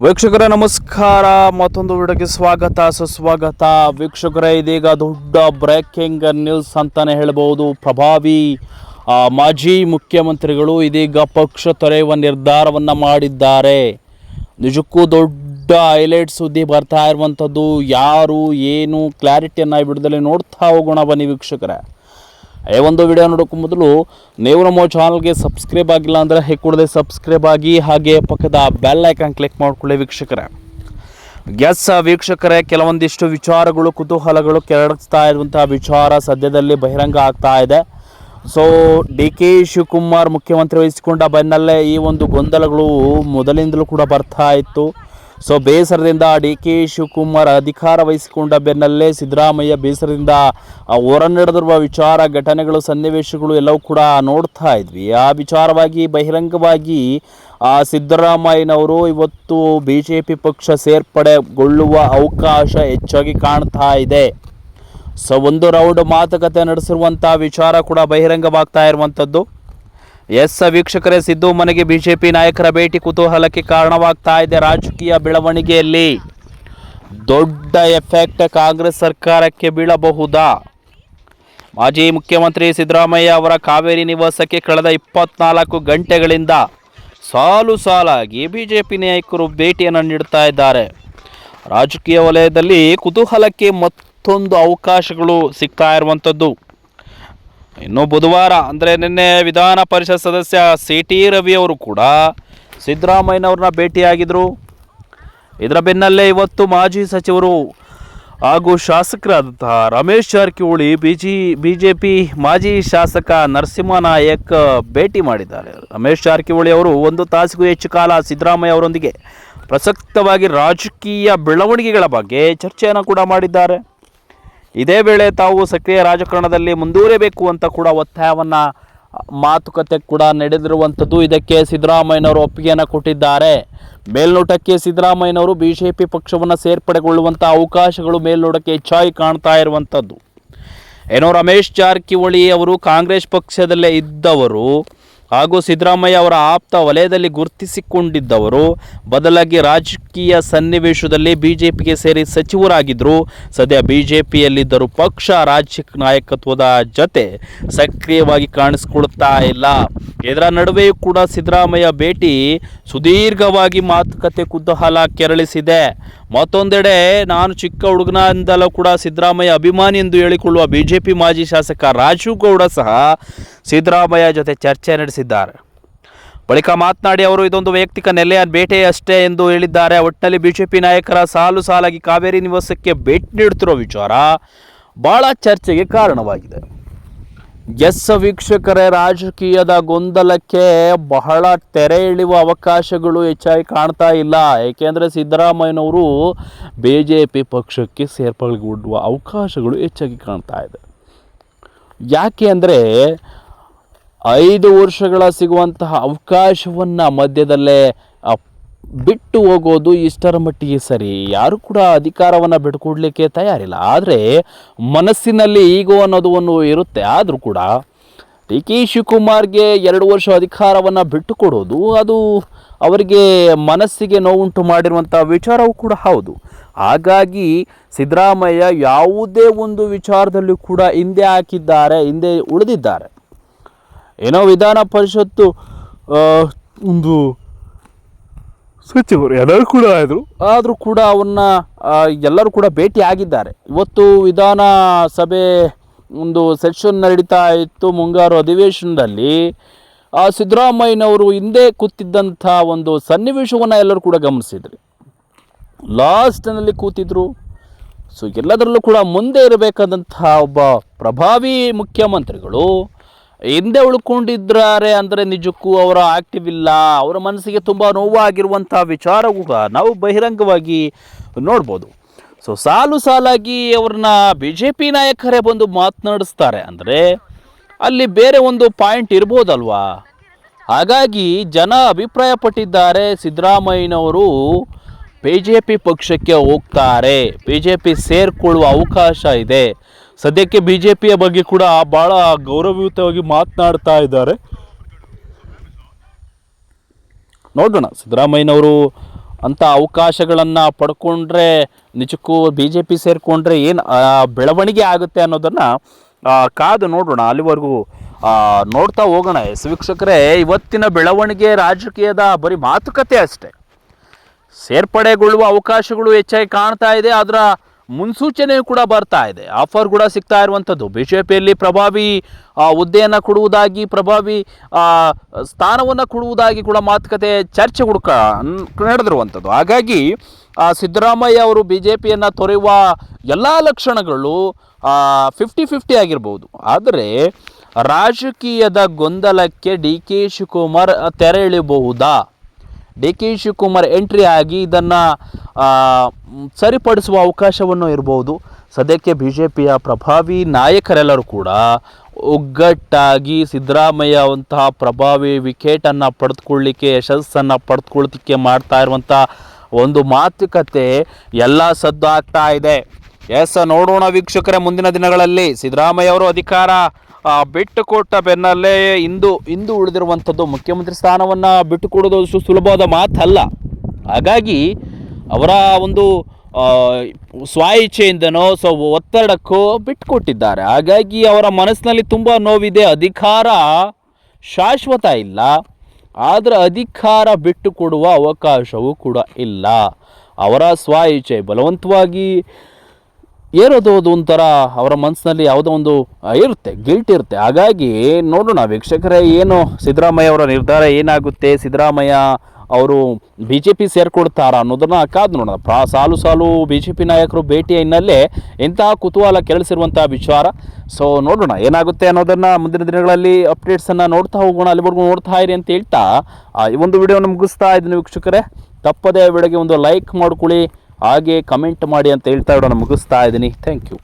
ವೀಕ್ಷಕರೇ ನಮಸ್ಕಾರ. ಮತ್ತೊಂದು ವಿಡಿಯೋಗೆ ಸ್ವಾಗತ ಸುಸ್ವಾಗತ. ವೀಕ್ಷಕರೇ, ಇದೀಗ ದೊಡ್ಡ ಬ್ರೇಕಿಂಗ್ ನ್ಯೂಸ್ ಅಂತಾನೆ ಹೇಳ್ಬೋದು. ಪ್ರಭಾವಿ ಮಾಜಿ ಮುಖ್ಯಮಂತ್ರಿಗಳು ಇದೀಗ ಪಕ್ಷ ತೊರೆಯುವ ನಿರ್ಧಾರವನ್ನು ಮಾಡಿದ್ದಾರೆ. ನಿಜಕ್ಕೂ ದೊಡ್ಡ ಹೈಲೈಟ್ ಸುದ್ದಿ ಬರ್ತಾ ಇರುವಂಥದ್ದು. ಯಾರು ಏನು ಕ್ಲಾರಿಟಿಯನ್ನು ಬಿಡದಲ್ಲೇ ನೋಡ್ತಾ ಹೋಗೋಣ ಬನ್ನಿ ವೀಕ್ಷಕರೇ. ಒಂದು ವಿಡಿಯೋ ನೋಡೋಕ್ಕೂ ಮೊದಲು ನೀವು ನಮ್ಮ ಚಾನಲ್ಗೆ ಸಬ್ಸ್ಕ್ರೈಬ್ ಆಗಿಲ್ಲ ಅಂದರೆ ಕೂಡಲೇ ಸಬ್ಸ್ಕ್ರೈಬ್ ಆಗಿ, ಹಾಗೆ ಪಕ್ಕದ ಬೆಲ್ ಐಕಾನ್ ಕ್ಲಿಕ್ ಮಾಡ್ಕೊಳ್ಳಿ ವೀಕ್ಷಕರೇ. ವೀಕ್ಷಕರೇ, ಕೆಲವೊಂದಿಷ್ಟು ವಿಚಾರಗಳು, ಕುತೂಹಲಗಳು ಕೆರಳಿಸ್ತಾ ಇರುವಂತಹ ವಿಚಾರ ಸದ್ಯದಲ್ಲಿ ಬಹಿರಂಗ ಆಗ್ತಾ ಇದೆ. ಸೊ ಡಿ.ಕೆ. ಶಿವಕುಮಾರ್ ಮುಖ್ಯಮಂತ್ರಿ ವಹಿಸಿಕೊಂಡ ಬೆನ್ನಲ್ಲೇ ಈ ಒಂದು ಗೊಂದಲಗಳು ಮೊದಲಿಂದಲೂ ಕೂಡ ಬರ್ತಾ ಇತ್ತು. ಸೊ ಬೇಸರದಿಂದ ಡಿ.ಕೆ. ಶಿವಕುಮಾರ್ ಅಧಿಕಾರ ವಹಿಸಿಕೊಂಡ ಬೆನ್ನಲ್ಲೇ ಸಿದ್ದರಾಮಯ್ಯ ಬೇಸರದಿಂದ ಹೊರನಡೆದಿರುವ ವಿಚಾರ, ಘಟನೆಗಳು, ಸನ್ನಿವೇಶಗಳು ಎಲ್ಲವೂ ಕೂಡ ನೋಡ್ತಾ ಇದ್ವಿ. ಆ ವಿಚಾರವಾಗಿ ಬಹಿರಂಗವಾಗಿ ಸಿದ್ದರಾಮಯ್ಯನವರು ಇವತ್ತು BJP ಪಕ್ಷ ಸೇರ್ಪಡೆಗೊಳ್ಳುವ ಅವಕಾಶ ಹೆಚ್ಚಾಗಿ ಕಾಣ್ತಾ ಇದೆ. ಸೊ ಒಂದು ರೌಂಡ್ ಮಾತುಕತೆ ನಡೆಸಿರುವಂಥ ವಿಚಾರ ಕೂಡ ಬಹಿರಂಗವಾಗ್ತಾ ಇರುವಂಥದ್ದು. ವೀಕ್ಷಕರೇ, ಸಿದ್ದು ಮನೆಗೆ BJP ನಾಯಕರ ಭೇಟಿ ಕುತೂಹಲಕ್ಕೆ ಕಾರಣವಾಗ್ತಾ ಇದೆ. ರಾಜಕೀಯ ಬೆಳವಣಿಗೆಯಲ್ಲಿ ದೊಡ್ಡ ಎಫೆಕ್ಟ್ ಕಾಂಗ್ರೆಸ್ ಸರ್ಕಾರಕ್ಕೆ ಬೀಳಬಹುದಾ? ಮಾಜಿ ಮುಖ್ಯಮಂತ್ರಿ ಸಿದ್ದರಾಮಯ್ಯ ಅವರ ಕಾವೇರಿ ನಿವಾಸಕ್ಕೆ ಕಳೆದ 24 ಗಂಟೆಗಳಿಂದ ಸಾಲಾಗಿ BJP ನಾಯಕರು ಭೇಟಿಯನ್ನು ನೀಡುತ್ತಾ ಇದ್ದಾರೆ. ರಾಜಕೀಯ ವಲಯದಲ್ಲಿ ಕುತೂಹಲಕ್ಕೆ ಮತ್ತೊಂದು ಅವಕಾಶಗಳು ಸಿಗ್ತಾ ಇರುವಂಥದ್ದು. ಇನ್ನು ಬುಧವಾರ ಅಂದರೆ ನಿನ್ನೆ ವಿಧಾನ ಪರಿಷತ್ ಸದಸ್ಯ CT ರವಿ ಅವರು ಕೂಡ ಸಿದ್ದರಾಮಯ್ಯನವ್ರನ್ನ ಭೇಟಿಯಾಗಿದ್ದರು. ಇದರ ಬೆನ್ನಲ್ಲೇ ಇವತ್ತು ಮಾಜಿ ಸಚಿವರು ಹಾಗೂ ಶಾಸಕರಾದಂತಹ ರಮೇಶ್ ಜಾರಕಿಹೊಳಿ BJP ಮಾಜಿ ಶಾಸಕ ನರಸಿಂಹನಾಯಕ್ ಭೇಟಿ ಮಾಡಿದ್ದಾರೆ. ರಮೇಶ್ ಜಾರಕಿಹೊಳಿ ಅವರು 1 ತಾಸಿಗೂ ಹೆಚ್ಚು ಕಾಲ ಸಿದ್ದರಾಮಯ್ಯ ಅವರೊಂದಿಗೆ ಪ್ರಸಕ್ತವಾಗಿ ರಾಜಕೀಯ ಬೆಳವಣಿಗೆಗಳ ಬಗ್ಗೆ ಚರ್ಚೆಯನ್ನು ಕೂಡ ಮಾಡಿದ್ದಾರೆ. ಇದೇ ವೇಳೆ ತಾವು ಸಕ್ರಿಯ ರಾಜಕಾರಣದಲ್ಲಿ ಮುಂದುವರಿಯಬೇಕು ಅಂತ ಕೂಡ ಒತ್ತಾಯವನ್ನು, ಮಾತುಕತೆ ಕೂಡ ನಡೆದಿರುವಂಥದ್ದು. ಇದಕ್ಕೆ ಸಿದ್ದರಾಮಯ್ಯನವರು ಒಪ್ಪಿಗೆಯನ್ನು ಕೊಟ್ಟಿದ್ದಾರೆ. ಮೇಲ್ನೋಟಕ್ಕೆ ಸಿದ್ದರಾಮಯ್ಯನವರು BJP ಪಕ್ಷವನ್ನು ಸೇರ್ಪಡೆಗೊಳ್ಳುವಂಥ ಅವಕಾಶಗಳು ಮೇಲ್ನೋಟಕ್ಕೆ ಹೆಚ್ಚಾಗಿ ಕಾಣ್ತಾ ಇರುವಂಥದ್ದು. ಏನೋ ರಮೇಶ್ ಜಾರಕಿಹೊಳಿ ಅವರು ಕಾಂಗ್ರೆಸ್ ಪಕ್ಷದಲ್ಲೇ ಇದ್ದವರು ಹಾಗೂ ಸಿದ್ದರಾಮಯ್ಯ ಅವರ ಆಪ್ತ ವಲಯದಲ್ಲಿ ಗುರುತಿಸಿಕೊಂಡಿದ್ದವರು. ಬದಲಾಗಿ ರಾಜಕೀಯ ಸನ್ನಿವೇಶದಲ್ಲಿ BJPಗೆ ಸೇರಿ ಸಚಿವರಾಗಿದ್ದರು. ಸದ್ಯ BJPಯಲ್ಲಿದ್ದರು. ಪಕ್ಷ ರಾಜ್ಯ ನಾಯಕತ್ವದ ಜೊತೆ ಸಕ್ರಿಯವಾಗಿ ಕಾಣಿಸಿಕೊಳ್ತಾ ಇಲ್ಲ. ಇದರ ನಡುವೆಯೂ ಕೂಡ ಸಿದ್ದರಾಮಯ್ಯ ಭೇಟಿ ಸುದೀರ್ಘವಾಗಿ ಮಾತುಕತೆ ಕುತೂಹಲ ಕೆರಳಿಸಿದೆ. ಮತ್ತೊಂದೆಡೆ ನಾನು ಚಿಕ್ಕ ಹುಡುಗನಿಂದಲೂ ಕೂಡ ಸಿದ್ದರಾಮಯ್ಯ ಅಭಿಮಾನಿ ಎಂದು ಹೇಳಿಕೊಳ್ಳುವ BJP ಮಾಜಿ ಶಾಸಕ ರಾಜು ಗೌಡ ಸಹ ಸಿದ್ದರಾಮಯ್ಯ ಜೊತೆ ಚರ್ಚೆ ನಡೆಸಿದ್ದಾರೆ. ಬಳಿಕ ಮಾತನಾಡಿ ಅವರು ಇದೊಂದು ವೈಯಕ್ತಿಕ ನೆಲೆಯ ಭೇಟಿ ಅಷ್ಟೇ ಎಂದು ಹೇಳಿದ್ದಾರೆ. ಒಟ್ಟಿನಲ್ಲಿ BJP ನಾಯಕರ ಸಾಲಾಗಿ ಕಾವೇರಿ ನಿವಾಸಕ್ಕೆ ಭೇಟಿ ನೀಡುತ್ತಿರುವ ವಿಚಾರ ಬಹಳ ಚರ್ಚೆಗೆ ಕಾರಣವಾಗಿದೆ. ವೀಕ್ಷಕರೇ, ರಾಜಕೀಯದ ಗೊಂದಲಕ್ಕೆ ಬಹಳ ತೆರೆ ಇಳಿಯುವ ಅವಕಾಶಗಳು ಹೆಚ್ಚಾಗಿ ಕಾಣ್ತಾ ಇಲ್ಲ. ಏಕೆಂದರೆ ಸಿದ್ದರಾಮಯ್ಯನವರು BJP ಪಕ್ಷಕ್ಕೆ ಸೇರ್ಪಡೆಗೊಳ್ಳುವ ಅವಕಾಶಗಳು ಹೆಚ್ಚಾಗಿ ಕಾಣ್ತಾ ಇದೆ. ಯಾಕೆ ಅಂದರೆ 5 ವರ್ಷಗಳ ಸಿಗುವಂತಹ ಅವಕಾಶವನ್ನು ಮಧ್ಯದಲ್ಲೇ ಬಿಟ್ಟು ಹೋಗೋದು ಇಷ್ಟರ ಮಟ್ಟಿಗೆ ಸರಿ. ಯಾರು ಕೂಡ ಅಧಿಕಾರವನ್ನು ಬಿಟ್ಟುಕೊಡ್ಲಿಕ್ಕೆ ತಯಾರಿಲ್ಲ. ಆದರೆ ಮನಸ್ಸಿನಲ್ಲಿ ಈಗೋ ಅನ್ನೋದು ಒಂದು ಇರುತ್ತೆ. ಆದರೂ ಕೂಡ ಡಿ.ಕೆ. ಶಿವಕುಮಾರ್ಗೆ 2 ವರ್ಷ ಅಧಿಕಾರವನ್ನು ಬಿಟ್ಟುಕೊಡೋದು ಅದು ಅವರಿಗೆ ಮನಸ್ಸಿಗೆ ನೋವುಂಟು ಮಾಡಿರುವಂಥ ವಿಚಾರವೂ ಕೂಡ ಹೌದು. ಹಾಗಾಗಿ ಸಿದ್ದರಾಮಯ್ಯ ಯಾವುದೇ ಒಂದು ವಿಚಾರದಲ್ಲೂ ಕೂಡ ಹಿಂದೆ ಉಳಿದಿದ್ದಾರೆ. ಏನೋ ವಿಧಾನ ಪರಿಷತ್ತು ಒಂದು ಸಚಿವರು ಎಲ್ಲರೂ ಕೂಡ ಆದರೂ ಕೂಡ ಅವನ್ನ ಎಲ್ಲರೂ ಕೂಡ ಭೇಟಿ ಆಗಿದ್ದಾರೆ. ಇವತ್ತು ವಿಧಾನಸಭೆ ಒಂದು ಸೆಷನ್ ನಡೀತಾ ಇತ್ತು. ಮುಂಗಾರು ಅಧಿವೇಶನದಲ್ಲಿ ಸಿದ್ದರಾಮಯ್ಯನವರು ಹಿಂದೆ ಕೂತಿದ್ದಂಥ ಒಂದು ಸನ್ನಿವೇಶವನ್ನು ಎಲ್ಲರೂ ಕೂಡ ಗಮನಿಸಿದ್ರಿ. ಲಾಸ್ಟ್ನಲ್ಲಿ ಕೂತಿದ್ರು. ಸೊ ಎಲ್ಲದರಲ್ಲೂ ಕೂಡ ಮುಂದೆ ಇರಬೇಕಾದಂಥ ಒಬ್ಬ ಪ್ರಭಾವಿ ಮುಖ್ಯಮಂತ್ರಿಗಳು ಹಿಂದೆ ಉಳ್ಕೊಂಡಿದ್ದಾರೆ ಅಂದರೆ ನಿಜಕ್ಕೂ ಅವರ ಆಕ್ಟಿವ್ ಇಲ್ಲ. ಅವರ ಮನಸ್ಸಿಗೆ ತುಂಬ ನೋವಾಗಿರುವಂಥ ವಿಚಾರ ಕೂಡ ನಾವು ಬಹಿರಂಗವಾಗಿ ನೋಡ್ಬೋದು. ಸೊ ಸಾಲಾಗಿ ಅವ್ರನ್ನ BJP ನಾಯಕರೇ ಬಂದು ಮಾತನಾಡಿಸ್ತಾರೆ ಅಂದರೆ ಅಲ್ಲಿ ಬೇರೆ ಒಂದು ಪಾಯಿಂಟ್ ಇರ್ಬೋದಲ್ವಾ. ಹಾಗಾಗಿ ಜನ ಅಭಿಪ್ರಾಯಪಟ್ಟಿದ್ದಾರೆ ಸಿದ್ದರಾಮಯ್ಯನವರು BJP ಪಕ್ಷಕ್ಕೆ ಹೋಗ್ತಾರೆ, BJP ಸೇರಿಕೊಳ್ಳುವ ಅವಕಾಶ ಇದೆ. ಸದ್ಯಕ್ಕೆ BJPಯ ಬಗ್ಗೆ ಕೂಡ ಭಾಳ ಗೌರವಯುತವಾಗಿ ಮಾತನಾಡ್ತಾ ಇದ್ದಾರೆ. ನೋಡೋಣ ಸಿದ್ದರಾಮಯ್ಯನವರು ಅಂಥ ಅವಕಾಶಗಳನ್ನು ಪಡ್ಕೊಂಡ್ರೆ ನಿಜಕ್ಕೂ ಬಿ ಜೆ ಪಿ ಸೇರಿಕೊಂಡ್ರೆ ಏನು ಬೆಳವಣಿಗೆ ಆಗುತ್ತೆ ಅನ್ನೋದನ್ನು ಕಾದು ನೋಡೋಣ. ಅಲ್ಲಿವರೆಗೂ ನೋಡ್ತಾ ಹೋಗೋಣ. ವೀಕ್ಷಕರೇ, ಇವತ್ತಿನ ಬೆಳವಣಿಗೆ ರಾಜಕೀಯದ ಬರೀ ಮಾತುಕತೆ ಅಷ್ಟೇ. ಸೇರ್ಪಡೆಗೊಳ್ಳುವ ಅವಕಾಶಗಳು ಹೆಚ್ಚಾಗಿ ಕಾಣ್ತಾ ಇದೆ. ಅದರ ಮುನ್ಸೂಚನೆಯೂ ಕೂಡ ಬರ್ತಾ ಇದೆ. ಆಫರ್ ಕೂಡ ಸಿಗ್ತಾ ಇರುವಂಥದ್ದು. ಬಿ ಜೆ ಪಿಯಲ್ಲಿ ಪ್ರಭಾವಿ ಹುದ್ದೆಯನ್ನು ಕೊಡುವುದಾಗಿ, ಪ್ರಭಾವಿ ಸ್ಥಾನವನ್ನು ಕೊಡುವುದಾಗಿ ಕೂಡ ಮಾತುಕತೆ ಚರ್ಚೆಗಳು ನಡೆದಿರುವಂಥದ್ದು. ಹಾಗಾಗಿ ಸಿದ್ದರಾಮಯ್ಯ ಅವರು ಬಿ ಜೆ ಪಿಯನ್ನು ತೊರೆಯುವ ಎಲ್ಲ ಲಕ್ಷಣಗಳು 50-50 ಆಗಿರ್ಬೋದು. ಆದರೆ ರಾಜಕೀಯದ ಗೊಂದಲಕ್ಕೆ ಡಿ ಕೆ ಶಿವಕುಮಾರ್ ತೆರೆ ಎಳೆಯಬಹುದಾ? ಡಿ ಕೆ ಶಿವಕುಮಾರ್ ಎಂಟ್ರಿ ಆಗಿ ಇದನ್ನು ಸರಿಪಡಿಸುವ ಅವಕಾಶವನ್ನು ಇರಬಹುದು. ಸದ್ಯಕ್ಕೆ ಬಿ ಜೆ ಪಿಯ ಪ್ರಭಾವಿ ನಾಯಕರೆಲ್ಲರೂ ಕೂಡ ಒಗ್ಗಟ್ಟಾಗಿ ಸಿದ್ದರಾಮಯ್ಯ ಅಂತಹ ಪ್ರಭಾವಿ ವಿಕೆಟನ್ನು ಪಡೆದುಕೊಳ್ಳಿಕ್ಕೆ, ಯಶಸ್ಸನ್ನು ಪಡೆದುಕೊಳ್ಳಿಕ್ಕೆ ಮಾಡ್ತಾ ಇರುವಂಥ ಒಂದು ಮಾತುಕತೆ ಎಲ್ಲ ಸದ್ದು ಆಗ್ತಾ ಇದೆ. ನೋಡೋಣ ವೀಕ್ಷಕರೇ, ಮುಂದಿನ ದಿನಗಳಲ್ಲಿ ಸಿದ್ದರಾಮಯ್ಯ ಅವರು ಅಧಿಕಾರ ಬಿಟ್ಟುಕೊಟ್ಟ ಬೆನ್ನಲ್ಲೇ ಇಂದು ಉಳಿದಿರುವಂಥದ್ದು ಮುಖ್ಯಮಂತ್ರಿ ಸ್ಥಾನವನ್ನು ಬಿಟ್ಟುಕೊಡೋದು ಅಷ್ಟು ಸುಲಭವಾದ ಮಾತಲ್ಲ. ಹಾಗಾಗಿ ಅವರ ಒಂದು ಸ್ವ ಇಚ್ಛೆಯಿಂದನೋ ಒತ್ತಡಕ್ಕೋ ಬಿಟ್ಟುಕೊಟ್ಟಿದ್ದಾರೆ. ಹಾಗಾಗಿ ಅವರ ಮನಸ್ಸಿನಲ್ಲಿ ತುಂಬ ನೋವಿದೆ. ಅಧಿಕಾರ ಶಾಶ್ವತ ಇಲ್ಲ, ಆದರೆ ಅಧಿಕಾರ ಬಿಟ್ಟುಕೊಡುವ ಅವಕಾಶವೂ ಕೂಡ ಇಲ್ಲ. ಅವರ ಸ್ವ ಇಚ್ಛೆ ಬಲವಂತವಾಗಿ ಏರೋದು ಒಂಥರ ಅವರ ಮನಸ್ಸಿನಲ್ಲಿ ಯಾವುದೋ ಒಂದು ಇರುತ್ತೆ, ಗಿಲ್ಟ್ ಇರುತ್ತೆ. ಹಾಗಾಗಿ ನೋಡೋಣ ವೀಕ್ಷಕರೇ, ಏನು ಸಿದ್ದರಾಮಯ್ಯ ಅವರ ನಿರ್ಧಾರ ಏನಾಗುತ್ತೆ, ಸಿದ್ದರಾಮಯ್ಯ ಅವರು ಬಿ ಜೆ ಪಿ ಸೇರಿಕೊಡ್ತಾರಾ ಅನ್ನೋದನ್ನು ಕಾದು ನೋಡೋಣ. ಸಾಲು ಬಿ ಜೆ ಪಿ ನಾಯಕರು ಭೇಟಿಯ ಹಿನ್ನೆಲೆ ಇಂತಹ ಕುತೂಹಲ ಕೆರಳಿಸಿರುವಂಥ ವಿಚಾರ. ನೋಡೋಣ ಏನಾಗುತ್ತೆ ಅನ್ನೋದನ್ನು ಮುಂದಿನ ದಿನಗಳಲ್ಲಿ ಅಪ್ಡೇಟ್ಸನ್ನು ನೋಡ್ತಾ ಹೋಗೋಣ. ಅಲ್ಲಿವರೆಗೂ ನೋಡ್ತಾ ಇರಿ ಅಂತ ಹೇಳ್ತಾ ಈ ಒಂದು ವಿಡಿಯೋನ ಮುಗಿಸ್ತಾ ಇದ್ದೀನಿ ವೀಕ್ಷಕರೇ. ತಪ್ಪದೇ ವಿಡಿಯೋಗೆ ಒಂದು ಲೈಕ್ ಮಾಡ್ಕೊಳ್ಳಿ, ಹಾಗೆ ಕಮೆಂಟ್ ಮಾಡಿ ಅಂತ ಹೇಳ್ತಾ ವಿಡಿಯೋನ ಮುಗಿಸ್ತಾ ಇದ್ದೀನಿ. Thank you.